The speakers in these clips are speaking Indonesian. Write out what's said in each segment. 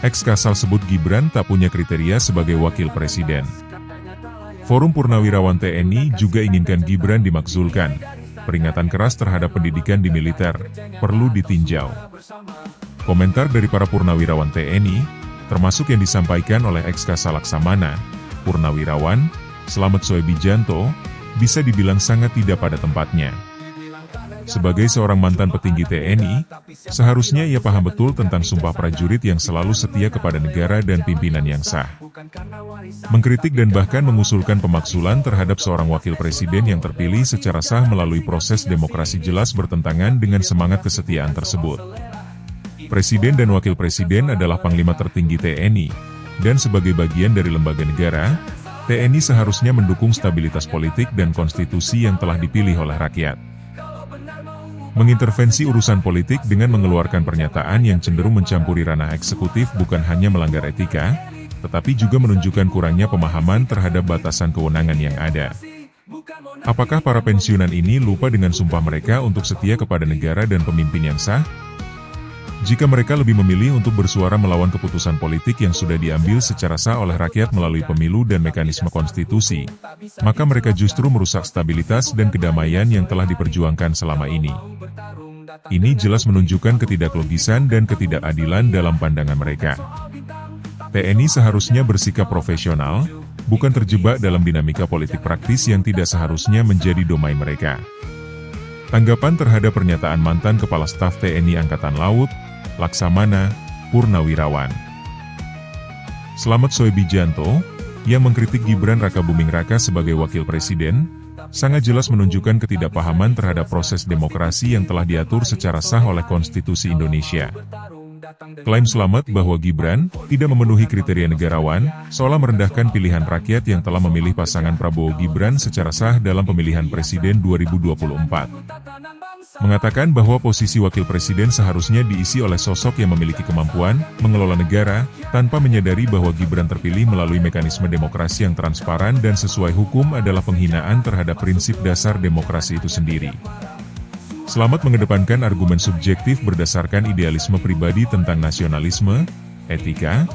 Ex-Kasal sebut Gibran tak punya kriteria sebagai wakil presiden. Forum Purnawirawan TNI juga inginkan Gibran dimakzulkan. Peringatan keras terhadap pendidikan di militer perlu ditinjau. Komentar dari para purnawirawan TNI, termasuk yang disampaikan oleh ex-Kasal Laksamana, Purnawirawan Slamet Soebijanto, bisa dibilang sangat tidak pada tempatnya. Sebagai seorang mantan petinggi TNI, seharusnya ia paham betul tentang sumpah prajurit yang selalu setia kepada negara dan pimpinan yang sah. Mengkritik dan bahkan mengusulkan pemakzulan terhadap seorang wakil presiden yang terpilih secara sah melalui proses demokrasi jelas bertentangan dengan semangat kesetiaan tersebut. Presiden dan wakil presiden adalah panglima tertinggi TNI, dan sebagai bagian dari lembaga negara, TNI seharusnya mendukung stabilitas politik dan konstitusi yang telah dipilih oleh rakyat. Mengintervensi urusan politik dengan mengeluarkan pernyataan yang cenderung mencampuri ranah eksekutif bukan hanya melanggar etika, tetapi juga menunjukkan kurangnya pemahaman terhadap batasan kewenangan yang ada. Apakah para pensiunan ini lupa dengan sumpah mereka untuk setia kepada negara dan pemimpin yang sah? Jika mereka lebih memilih untuk bersuara melawan keputusan politik yang sudah diambil secara sah oleh rakyat melalui pemilu dan mekanisme konstitusi, maka mereka justru merusak stabilitas dan kedamaian yang telah diperjuangkan selama ini. Ini jelas menunjukkan ketidaklogisan dan ketidakadilan dalam pandangan mereka. TNI seharusnya bersikap profesional, bukan terjebak dalam dinamika politik praktis yang tidak seharusnya menjadi domain mereka. Tanggapan terhadap pernyataan mantan Kepala Staf TNI Angkatan Laut, Laksamana Purnawirawan Slamet Soebijanto, yang mengkritik Gibran Rakabuming Raka sebagai wakil presiden, sangat jelas menunjukkan ketidakpahaman terhadap proses demokrasi yang telah diatur secara sah oleh Konstitusi Indonesia. Klaim Slamet bahwa Gibran tidak memenuhi kriteria negarawan, seolah merendahkan pilihan rakyat yang telah memilih pasangan Prabowo Gibran secara sah dalam pemilihan presiden 2024. Mengatakan bahwa posisi wakil presiden seharusnya diisi oleh sosok yang memiliki kemampuan mengelola negara, tanpa menyadari bahwa Gibran terpilih melalui mekanisme demokrasi yang transparan dan sesuai hukum adalah penghinaan terhadap prinsip dasar demokrasi itu sendiri. Slamet mengedepankan argumen subjektif berdasarkan idealisme pribadi tentang nasionalisme, etika,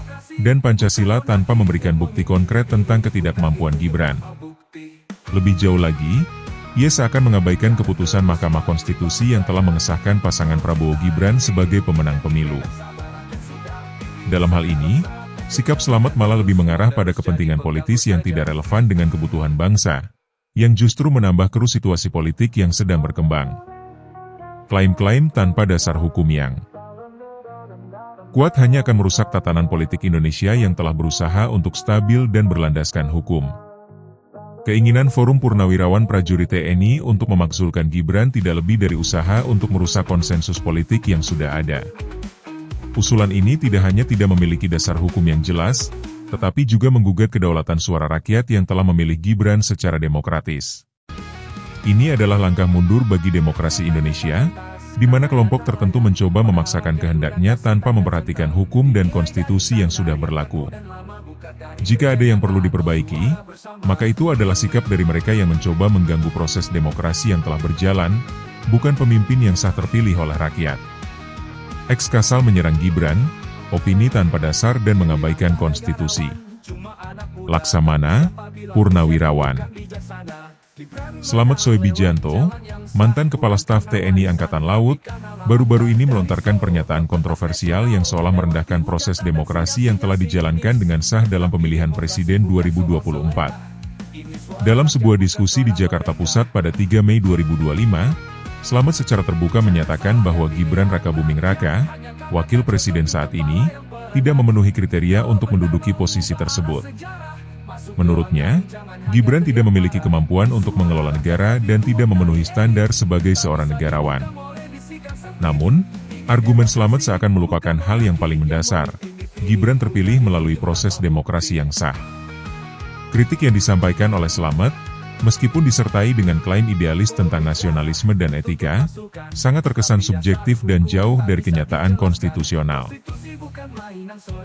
dan Pancasila tanpa memberikan bukti konkret tentang ketidakmampuan Gibran. Lebih jauh lagi, ia seakan mengabaikan keputusan Mahkamah Konstitusi yang telah mengesahkan pasangan Prabowo Gibran sebagai pemenang pemilu. Dalam hal ini, sikap Slamet malah lebih mengarah pada kepentingan politis yang tidak relevan dengan kebutuhan bangsa, yang justru menambah keruh situasi politik yang sedang berkembang. Klaim-klaim tanpa dasar hukum yang kuat hanya akan merusak tatanan politik Indonesia yang telah berusaha untuk stabil dan berlandaskan hukum. Keinginan Forum Purnawirawan Prajurit TNI untuk memakzulkan Gibran tidak lebih dari usaha untuk merusak konsensus politik yang sudah ada. Usulan ini tidak hanya tidak memiliki dasar hukum yang jelas, tetapi juga menggugat kedaulatan suara rakyat yang telah memilih Gibran secara demokratis. Ini adalah langkah mundur bagi demokrasi Indonesia, di mana kelompok tertentu mencoba memaksakan kehendaknya tanpa memperhatikan hukum dan konstitusi yang sudah berlaku. Jika ada yang perlu diperbaiki, maka itu adalah sikap dari mereka yang mencoba mengganggu proses demokrasi yang telah berjalan, bukan pemimpin yang sah terpilih oleh rakyat. Ex-Kasal menyerang Gibran, opini tanpa dasar dan mengabaikan konstitusi. Laksamana Purnawirawan Slamet Soebijanto, mantan Kepala Staf TNI Angkatan Laut, baru-baru ini melontarkan pernyataan kontroversial yang seolah merendahkan proses demokrasi yang telah dijalankan dengan sah dalam pemilihan presiden 2024. Dalam sebuah diskusi di Jakarta Pusat pada 3 Mei 2025, Slamet secara terbuka menyatakan bahwa Gibran Rakabuming Raka, wakil presiden saat ini, tidak memenuhi kriteria untuk menduduki posisi tersebut. Menurutnya, Gibran tidak memiliki kemampuan untuk mengelola negara dan tidak memenuhi standar sebagai seorang negarawan. Namun, argumen Slamet seakan melupakan hal yang paling mendasar. Gibran terpilih melalui proses demokrasi yang sah. Kritik yang disampaikan oleh Slamet, meskipun disertai dengan klaim idealis tentang nasionalisme dan etika, sangat terkesan subjektif dan jauh dari kenyataan konstitusional.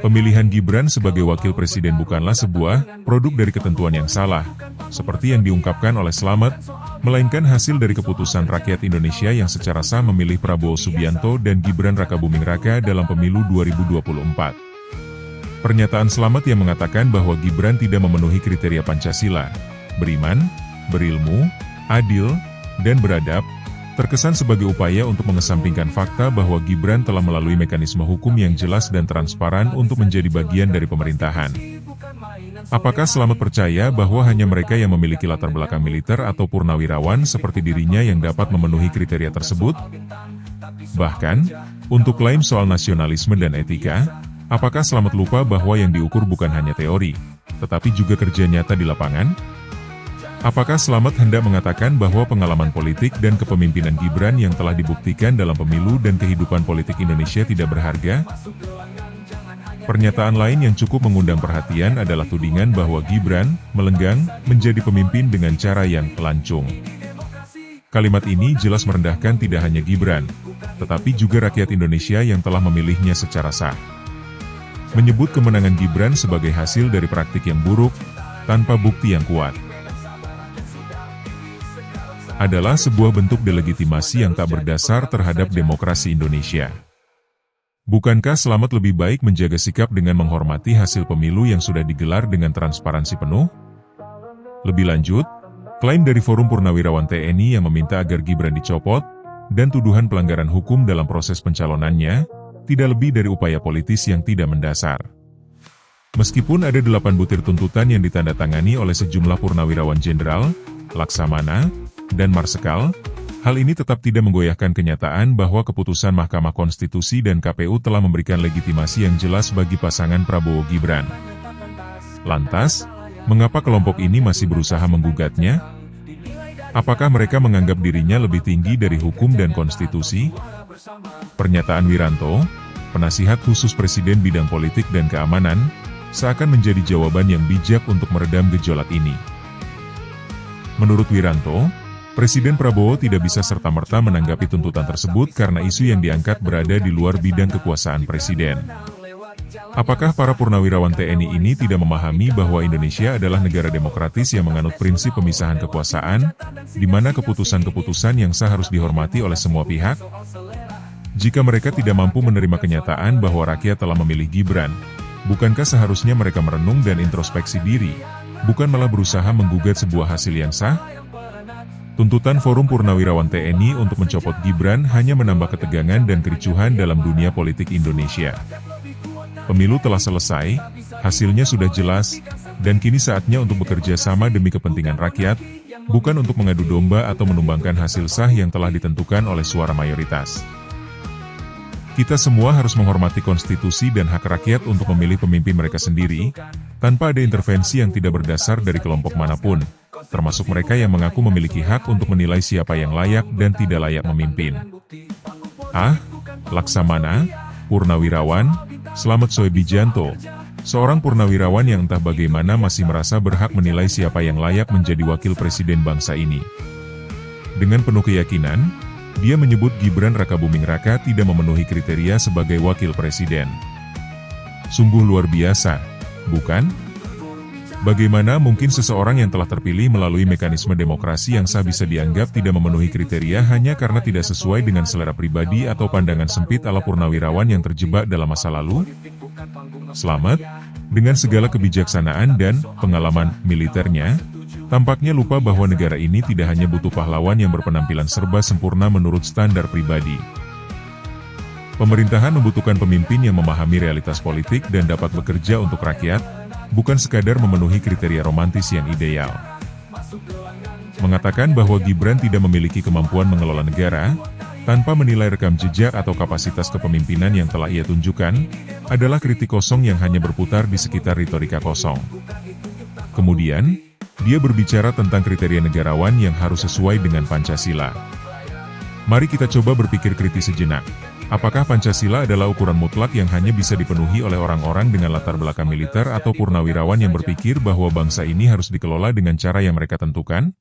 Pemilihan Gibran sebagai wakil presiden bukanlah sebuah produk dari ketentuan yang salah, seperti yang diungkapkan oleh Slamet, melainkan hasil dari keputusan rakyat Indonesia yang secara sah memilih Prabowo Subianto dan Gibran Rakabuming Raka dalam pemilu 2024. Pernyataan Slamet yang mengatakan bahwa Gibran tidak memenuhi kriteria Pancasila, beriman, berilmu, adil, dan beradab, terkesan sebagai upaya untuk mengesampingkan fakta bahwa Gibran telah melalui mekanisme hukum yang jelas dan transparan untuk menjadi bagian dari pemerintahan. Apakah Slamet percaya bahwa hanya mereka yang memiliki latar belakang militer atau purnawirawan seperti dirinya yang dapat memenuhi kriteria tersebut? Bahkan, untuk klaim soal nasionalisme dan etika, apakah Slamet lupa bahwa yang diukur bukan hanya teori, tetapi juga kerja nyata di lapangan? Apakah Slamet hendak mengatakan bahwa pengalaman politik dan kepemimpinan Gibran yang telah dibuktikan dalam pemilu dan kehidupan politik Indonesia tidak berharga? Pernyataan lain yang cukup mengundang perhatian adalah tudingan bahwa Gibran melenggang menjadi pemimpin dengan cara yang lancung. Kalimat ini jelas merendahkan tidak hanya Gibran, tetapi juga rakyat Indonesia yang telah memilihnya secara sah. Menyebut kemenangan Gibran sebagai hasil dari praktik yang buruk, tanpa bukti yang kuat, adalah sebuah bentuk delegitimasi yang tak berdasar terhadap demokrasi Indonesia. Bukankah Slamet lebih baik menjaga sikap dengan menghormati hasil pemilu yang sudah digelar dengan transparansi penuh? Lebih lanjut, klaim dari Forum Purnawirawan TNI yang meminta agar Gibran dicopot, dan tuduhan pelanggaran hukum dalam proses pencalonannya, tidak lebih dari upaya politis yang tidak mendasar. Meskipun ada 8 butir tuntutan yang ditandatangani oleh sejumlah purnawirawan jenderal, laksamana, dan marsekal, hal ini tetap tidak menggoyahkan kenyataan bahwa keputusan Mahkamah Konstitusi dan KPU telah memberikan legitimasi yang jelas bagi pasangan Prabowo-Gibran. Lantas, mengapa kelompok ini masih berusaha menggugatnya? Apakah mereka menganggap dirinya lebih tinggi dari hukum dan konstitusi? Pernyataan Wiranto, penasihat khusus Presiden bidang politik dan keamanan, seakan menjadi jawaban yang bijak untuk meredam gejolak ini. Menurut Wiranto, Presiden Prabowo tidak bisa serta-merta menanggapi tuntutan tersebut karena isu yang diangkat berada di luar bidang kekuasaan Presiden. Apakah para purnawirawan TNI ini tidak memahami bahwa Indonesia adalah negara demokratis yang menganut prinsip pemisahan kekuasaan, di mana keputusan-keputusan yang sah harus dihormati oleh semua pihak? Jika mereka tidak mampu menerima kenyataan bahwa rakyat telah memilih Gibran, bukankah seharusnya mereka merenung dan introspeksi diri, bukan malah berusaha menggugat sebuah hasil yang sah? Tuntutan Forum Purnawirawan TNI untuk mencopot Gibran hanya menambah ketegangan dan kericuhan dalam dunia politik Indonesia. Pemilu telah selesai, hasilnya sudah jelas, dan kini saatnya untuk bekerja sama demi kepentingan rakyat, bukan untuk mengadu domba atau menumbangkan hasil sah yang telah ditentukan oleh suara mayoritas. Kita semua harus menghormati konstitusi dan hak rakyat untuk memilih pemimpin mereka sendiri, tanpa ada intervensi yang tidak berdasar dari kelompok manapun, termasuk mereka yang mengaku memiliki hak untuk menilai siapa yang layak dan tidak layak memimpin. Laksamana, purnawirawan, Slamet Soebijanto, seorang purnawirawan yang entah bagaimana masih merasa berhak menilai siapa yang layak menjadi wakil presiden bangsa ini. Dengan penuh keyakinan, dia menyebut Gibran Rakabuming Raka tidak memenuhi kriteria sebagai wakil presiden. Sungguh luar biasa, bukan? Bagaimana mungkin seseorang yang telah terpilih melalui mekanisme demokrasi yang sah bisa dianggap tidak memenuhi kriteria hanya karena tidak sesuai dengan selera pribadi atau pandangan sempit ala purnawirawan yang terjebak dalam masa lalu? Slamet, dengan segala kebijaksanaan dan pengalaman militernya, tampaknya lupa bahwa negara ini tidak hanya butuh pahlawan yang berpenampilan serba sempurna menurut standar pribadi. Pemerintahan membutuhkan pemimpin yang memahami realitas politik dan dapat bekerja untuk rakyat, bukan sekadar memenuhi kriteria romantis yang ideal. Mengatakan bahwa Gibran tidak memiliki kemampuan mengelola negara, tanpa menilai rekam jejak atau kapasitas kepemimpinan yang telah ia tunjukkan, adalah kritik kosong yang hanya berputar di sekitar retorika kosong. Kemudian, dia berbicara tentang kriteria negarawan yang harus sesuai dengan Pancasila. Mari kita coba berpikir kritis sejenak. Apakah Pancasila adalah ukuran mutlak yang hanya bisa dipenuhi oleh orang-orang dengan latar belakang militer atau purnawirawan yang berpikir bahwa bangsa ini harus dikelola dengan cara yang mereka tentukan?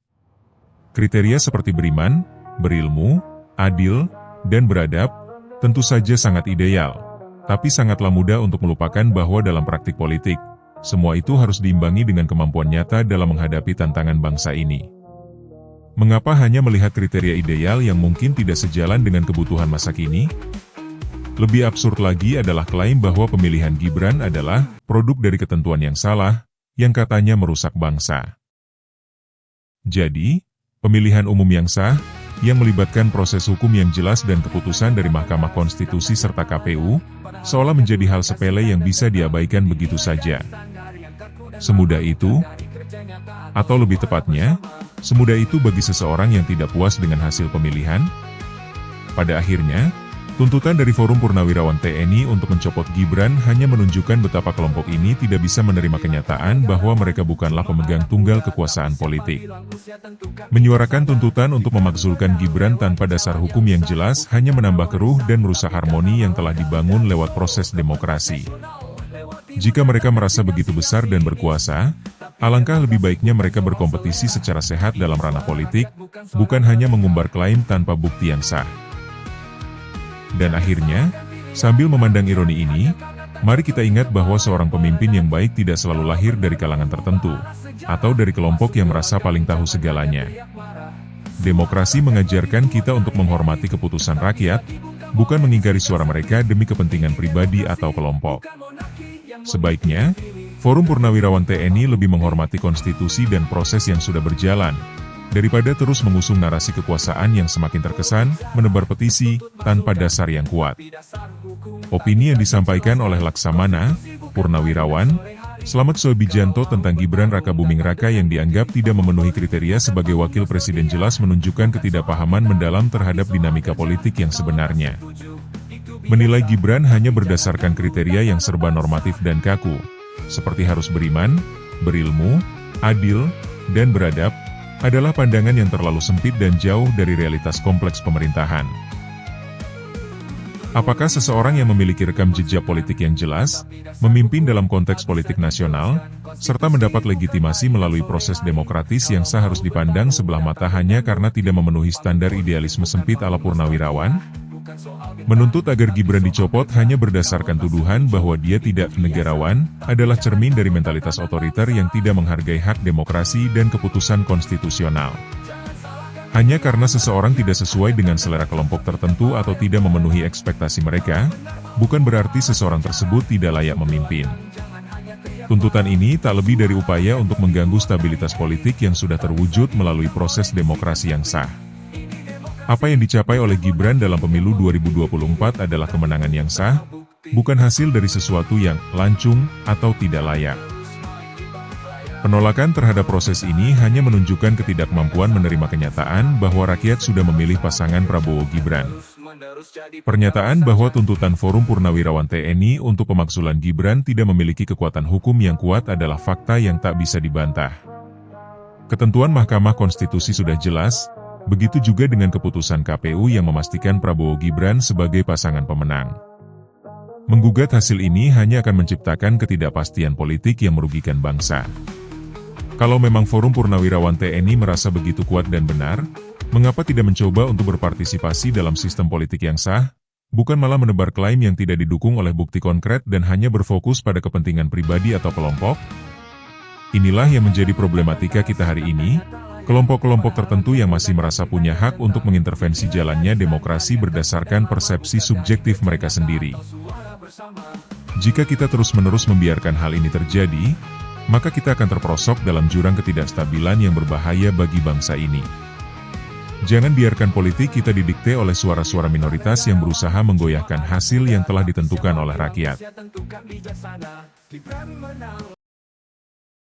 Kriteria seperti beriman, berilmu, adil, dan beradab, tentu saja sangat ideal, tapi sangatlah mudah untuk melupakan bahwa dalam praktik politik, semua itu harus diimbangi dengan kemampuan nyata dalam menghadapi tantangan bangsa ini. Mengapa hanya melihat kriteria ideal yang mungkin tidak sejalan dengan kebutuhan masa kini? Lebih absurd lagi adalah klaim bahwa pemilihan Gibran adalah produk dari ketentuan yang salah, yang katanya merusak bangsa. Jadi, pemilihan umum yang sah, yang melibatkan proses hukum yang jelas dan keputusan dari Mahkamah Konstitusi serta KPU, seolah menjadi hal sepele yang bisa diabaikan begitu saja. Semudah itu, atau lebih tepatnya, semudah itu bagi seseorang yang tidak puas dengan hasil pemilihan. Pada akhirnya, tuntutan dari Forum Purnawirawan TNI untuk mencopot Gibran hanya menunjukkan betapa kelompok ini tidak bisa menerima kenyataan bahwa mereka bukanlah pemegang tunggal kekuasaan politik. Menyuarakan tuntutan untuk memakzulkan Gibran tanpa dasar hukum yang jelas hanya menambah keruh dan merusak harmoni yang telah dibangun lewat proses demokrasi. Jika mereka merasa begitu besar dan berkuasa, alangkah lebih baiknya mereka berkompetisi secara sehat dalam ranah politik, bukan hanya mengumbar klaim tanpa bukti yang sah. Dan akhirnya, sambil memandang ironi ini, mari kita ingat bahwa seorang pemimpin yang baik tidak selalu lahir dari kalangan tertentu, atau dari kelompok yang merasa paling tahu segalanya. Demokrasi mengajarkan kita untuk menghormati keputusan rakyat, bukan mengingkari suara mereka demi kepentingan pribadi atau kelompok. Sebaiknya, Forum Purnawirawan TNI lebih menghormati konstitusi dan proses yang sudah berjalan, daripada terus mengusung narasi kekuasaan yang semakin terkesan, menebar petisi, tanpa dasar yang kuat. Opini yang disampaikan oleh Laksamana, Purnawirawan, Slamet Soebijanto tentang Gibran Rakabuming Raka yang dianggap tidak memenuhi kriteria sebagai wakil presiden jelas menunjukkan ketidakpahaman mendalam terhadap dinamika politik yang sebenarnya. Menilai Gibran hanya berdasarkan kriteria yang serba normatif dan kaku, seperti harus beriman, berilmu, adil, dan beradab, adalah pandangan yang terlalu sempit dan jauh dari realitas kompleks pemerintahan. Apakah seseorang yang memiliki rekam jejak politik yang jelas, memimpin dalam konteks politik nasional, serta mendapat legitimasi melalui proses demokratis yang sah harus dipandang sebelah mata hanya karena tidak memenuhi standar idealisme sempit ala Purnawirawan? Menuntut agar Gibran dicopot hanya berdasarkan tuduhan bahwa dia tidak negarawan, adalah cermin dari mentalitas otoriter yang tidak menghargai hak demokrasi dan keputusan konstitusional. Hanya karena seseorang tidak sesuai dengan selera kelompok tertentu atau tidak memenuhi ekspektasi mereka, bukan berarti seseorang tersebut tidak layak memimpin. Tuntutan ini tak lebih dari upaya untuk mengganggu stabilitas politik yang sudah terwujud melalui proses demokrasi yang sah. Apa yang dicapai oleh Gibran dalam pemilu 2024 adalah kemenangan yang sah, bukan hasil dari sesuatu yang lancung atau tidak layak. Penolakan terhadap proses ini hanya menunjukkan ketidakmampuan menerima kenyataan bahwa rakyat sudah memilih pasangan Prabowo Gibran. Pernyataan bahwa tuntutan Forum Purnawirawan TNI untuk pemakzulan Gibran tidak memiliki kekuatan hukum yang kuat adalah fakta yang tak bisa dibantah. Ketentuan Mahkamah Konstitusi sudah jelas, begitu juga dengan keputusan KPU yang memastikan Prabowo Gibran sebagai pasangan pemenang. Menggugat hasil ini hanya akan menciptakan ketidakpastian politik yang merugikan bangsa. Kalau memang Forum Purnawirawan TNI merasa begitu kuat dan benar, mengapa tidak mencoba untuk berpartisipasi dalam sistem politik yang sah, bukan malah menebar klaim yang tidak didukung oleh bukti konkret dan hanya berfokus pada kepentingan pribadi atau kelompok? Inilah yang menjadi problematika kita hari ini. Kelompok-kelompok tertentu yang masih merasa punya hak untuk mengintervensi jalannya demokrasi berdasarkan persepsi subjektif mereka sendiri. Jika kita terus-menerus membiarkan hal ini terjadi, maka kita akan terperosok dalam jurang ketidakstabilan yang berbahaya bagi bangsa ini. Jangan biarkan politik kita didikte oleh suara-suara minoritas yang berusaha menggoyahkan hasil yang telah ditentukan oleh rakyat.